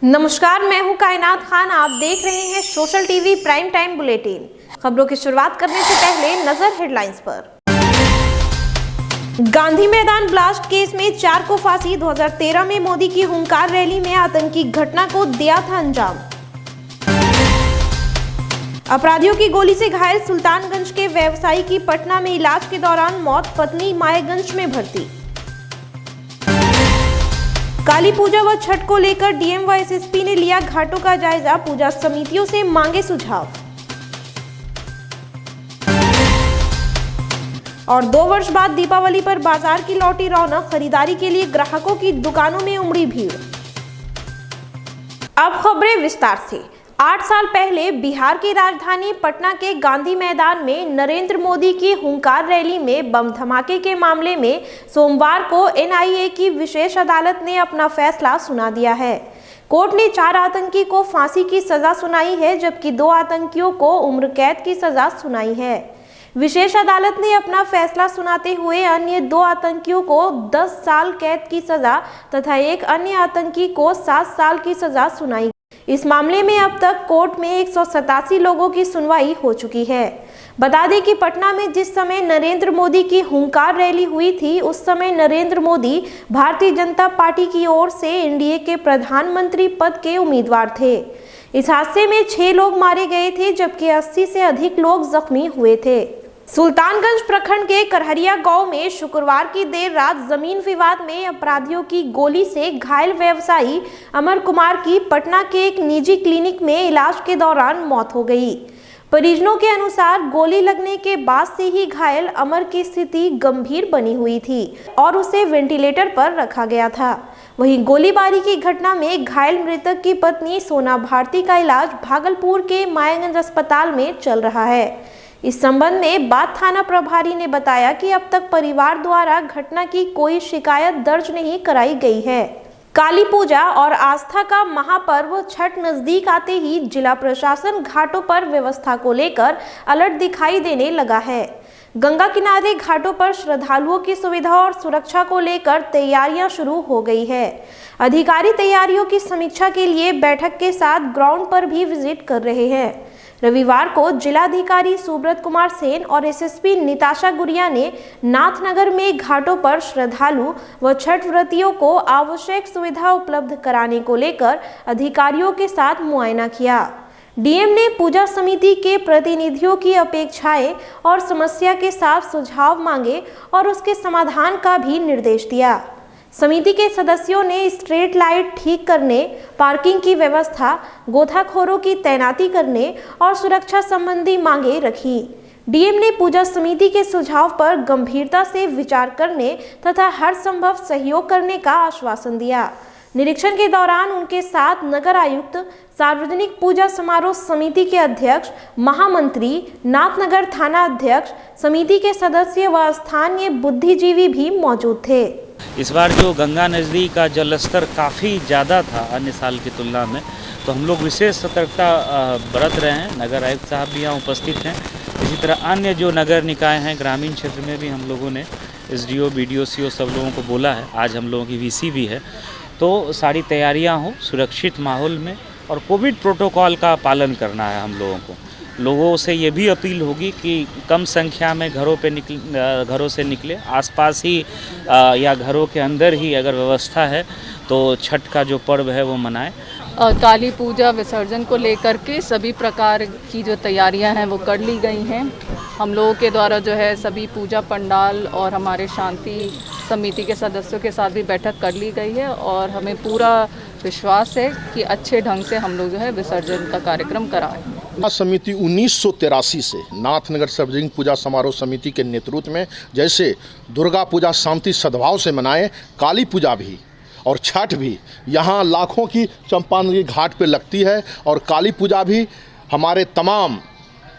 नमस्कार, मैं हूं कायनात खान। आप देख रहे हैं social TV prime time bulletin. खबरों की शुरुआत करने से पहले नजर हेडलाइंस पर। गांधी मैदान ब्लास्ट केस में 4 को फांसी। 2013 में मोदी की हुंकार रैली में आतंकी घटना को दिया था अंजाम। अपराधियों की गोली से घायल सुल्तानगंज के व्यवसायी की पटना में इलाज के दौरान मौत। पत्नी मायागंज में भर्ती। काली पूजा व छठ को लेकर डीएम व एसएसपी ने लिया घाटों का जायजा। पूजा समितियों से मांगे सुझाव। और 2 वर्ष बाद दीपावली पर बाजार की लौटी रौनक। खरीदारी के लिए ग्राहकों की दुकानों में उमड़ी भीड़। अब खबरें विस्तार से। 8 साल पहले बिहार की राजधानी पटना के गांधी मैदान में नरेंद्र मोदी की हुंकार रैली में बम धमाके के मामले में सोमवार को एनआईए की विशेष अदालत ने अपना फैसला सुना दिया है। कोर्ट ने 4 आतंकी को फांसी की सजा सुनाई है, जबकि 2 आतंकियों को उम्र कैद की सजा सुनाई है। विशेष अदालत ने अपना फैसला सुनाते हुए अन्य 2 आतंकियों को 10 साल कैद की सजा तथा एक अन्य आतंकी को 7 साल की सजा सुनाई। इस मामले में अब तक कोर्ट में 187 लोगों की सुनवाई हो चुकी है। बता दें कि पटना में जिस समय नरेंद्र मोदी की हुंकार रैली हुई थी, उस समय नरेंद्र मोदी भारतीय जनता पार्टी की ओर से एनडीए के प्रधानमंत्री पद के उम्मीदवार थे। इस हादसे में 6 लोग मारे गए थे, जबकि 80 से अधिक लोग जख्मी हुए थे। सुल्तानगंज प्रखंड के करहरिया गांव में शुक्रवार की देर रात जमीन विवाद में अपराधियों की गोली से घायल व्यवसायी अमर कुमार की पटना के एक निजी क्लिनिक में इलाज के दौरान मौत हो गई। परिजनों के अनुसार गोली लगने के बाद से ही घायल अमर की स्थिति गंभीर बनी हुई थी और उसे वेंटिलेटर पर रखा गया था। वहीं गोलीबारी की घटना में घायल मृतक की पत्नी सोना भारती का इलाज भागलपुर के मायागंज अस्पताल में चल रहा है। इस संबंध में बात थाना प्रभारी ने बताया कि अब तक परिवार द्वारा घटना की कोई शिकायत दर्ज नहीं कराई गई है। काली पूजा और आस्था का महापर्व छठ नजदीक आते ही जिला प्रशासन घाटों पर व्यवस्था को लेकर अलर्ट दिखाई देने लगा है। गंगा किनारे घाटों पर श्रद्धालुओं की सुविधा और सुरक्षा को लेकर तैयारियां शुरू हो गई है। अधिकारी तैयारियों की समीक्षा के लिए बैठक के साथ ग्राउंड पर भी विजिट कर रहे हैं। रविवार को जिलाधिकारी सुब्रत कुमार सेन और एसएसपी निताशा गुड़िया ने नाथनगर में घाटों पर श्रद्धालु व छठ व्रतियों को आवश्यक सुविधा उपलब्ध कराने को लेकर अधिकारियों के साथ मुआयना किया। डीएम ने पूजा समिति के प्रतिनिधियों की अपेक्षाएं और समस्या के साथ सुझाव मांगे और उसके समाधान का भी निर्देश दिया। समिति के सदस्यों ने स्ट्रीट लाइट ठीक करने, पार्किंग की व्यवस्था, गोताखोरों की तैनाती करने और सुरक्षा संबंधी मांगे रखी। डीएम ने पूजा समिति के सुझाव पर गंभीरता से विचार करने तथा हर संभव सहयोग करने का आश्वासन दिया। निरीक्षण के दौरान उनके साथ नगर आयुक्त, सार्वजनिक पूजा समारोह समिति के अध्यक्ष, महामंत्री, नाथनगर थाना अध्यक्ष, समिति के सदस्य व स्थानीय बुद्धिजीवी भी मौजूद थे। इस बार जो गंगा नदी का जल स्तर काफ़ी ज़्यादा था अन्य साल की तुलना में, तो हम लोग विशेष सतर्कता बरत रहे हैं। नगर आयुक्त साहब भी यहाँ उपस्थित हैं। इसी तरह अन्य जो नगर निकाय हैं ग्रामीण क्षेत्र में भी हम लोगों ने एसडीओ, बीडीओ, सीओ सब लोगों को बोला है। आज हम लोगों की वीसी भी है, तो सारी तैयारियां हो सुरक्षित माहौल में और कोविड प्रोटोकॉल का पालन करना है। हम लोगों को लोगों से ये भी अपील होगी कि कम संख्या में घरों से निकले, आसपास ही या घरों के अंदर ही अगर व्यवस्था है तो छठ का जो पर्व है वो मनाएं। काली पूजा विसर्जन को लेकर के सभी प्रकार की जो तैयारियां हैं वो कर ली गई हैं। हम लोगों के द्वारा जो है सभी पूजा पंडाल और हमारे शांति समिति के सदस्यों के साथ भी बैठक कर ली गई है और हमें पूरा विश्वास है कि अच्छे ढंग से हम लोग जो है विसर्जन का कार्यक्रम कराएं। समिति 1983 से नाथनगर सार्वजनिक पूजा समारोह समिति के नेतृत्व में जैसे दुर्गा पूजा शांति सद्भाव से मनाए, काली पूजा भी और छठ भी यहाँ लाखों की चंपा नदी घाट पे लगती है। और काली पूजा भी हमारे तमाम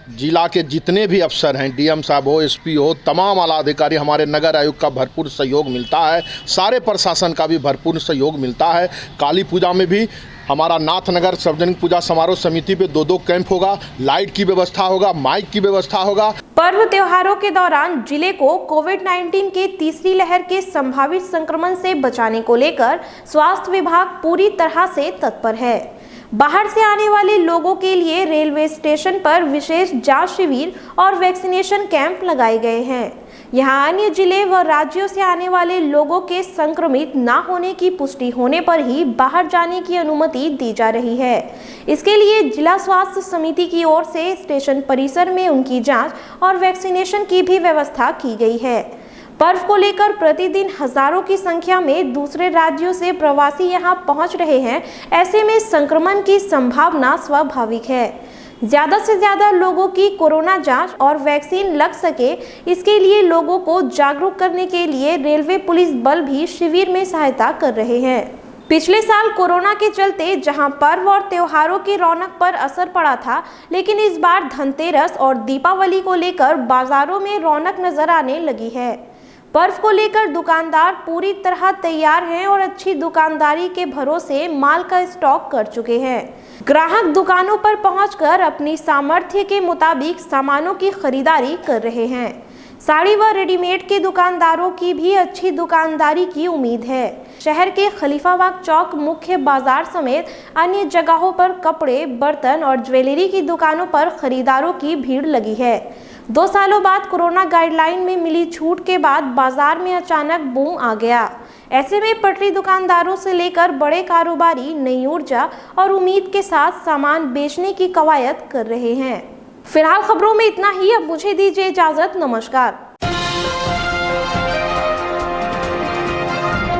जिला के जितने भी अफसर हैं, डीएम साहब हो, एसपी हो, तमाम आला अधिकारी, हमारे नगर आयुक्त का भरपूर सहयोग मिलता है। सारे प्रशासन का भी भरपूर सहयोग मिलता है। काली पूजा में भी हमारा नाथनगर सार्वजनिक पूजा समारोह समिति पे 2-2 कैंप होगा, लाइट की व्यवस्था होगा, माइक की व्यवस्था होगा। पर्व त्योहारों के दौरान जिले को कोविड-19 के तीसरी लहर के संभावित संक्रमण से बचाने को लेकर स्वास्थ्य विभाग पूरी तरह से तत्पर है। बाहर से आने वाले लोगों के लिए रेलवे स्टेशन पर विशेष जांच शिविर और वैक्सीनेशन कैंप लगाए गए हैं। यहां अन्य जिले व राज्यों से आने वाले लोगों के संक्रमित न होने की पुष्टि होने पर ही बाहर जाने की अनुमति दी जा रही है। इसके लिए जिला स्वास्थ्य समिति की ओर से स्टेशन परिसर में उनकी जांच और वैक्सीनेशन की भी व्यवस्था की गई है। पर्व को लेकर प्रतिदिन हजारों की संख्या में दूसरे राज्यों से प्रवासी यहां पहुंच रहे हैं। ऐसे में संक्रमण की संभावना स्वाभाविक है। ज्यादा से ज्यादा लोगों की कोरोना जांच और वैक्सीन लग सके, इसके लिए लोगों को जागरूक करने के लिए रेलवे पुलिस बल भी शिविर में सहायता कर रहे हैं। पिछले साल कोरोना के चलते जहां पर्व और त्योहारों की रौनक पर असर पड़ा था, लेकिन इस बार धनतेरस और दीपावली को लेकर बाजारों में रौनक नजर आने लगी है। पर्व को लेकर दुकानदार पूरी तरह तैयार हैं और अच्छी दुकानदारी के भरोसे माल का स्टॉक कर चुके हैं। ग्राहक दुकानों पर पहुंचकर अपनी सामर्थ्य के मुताबिक सामानों की खरीदारी कर रहे हैं। साड़ी व रेडीमेड के दुकानदारों की भी अच्छी दुकानदारी की उम्मीद है। शहर के खलीफाबाग चौक, मुख्य बाजार समेत अन्य जगहों पर कपड़े, बर्तन और ज्वेलरी की दुकानों पर खरीदारों की भीड़ लगी है। 2 सालों बाद कोरोना गाइडलाइन में मिली छूट के बाद बाजार में अचानक बूम आ गया। ऐसे में पटरी दुकानदारों से लेकर बड़े कारोबारी नई ऊर्जा और उम्मीद के साथ सामान बेचने की कवायद कर रहे हैं। फिलहाल खबरों में इतना ही। अब मुझे दीजिए इजाजत। नमस्कार।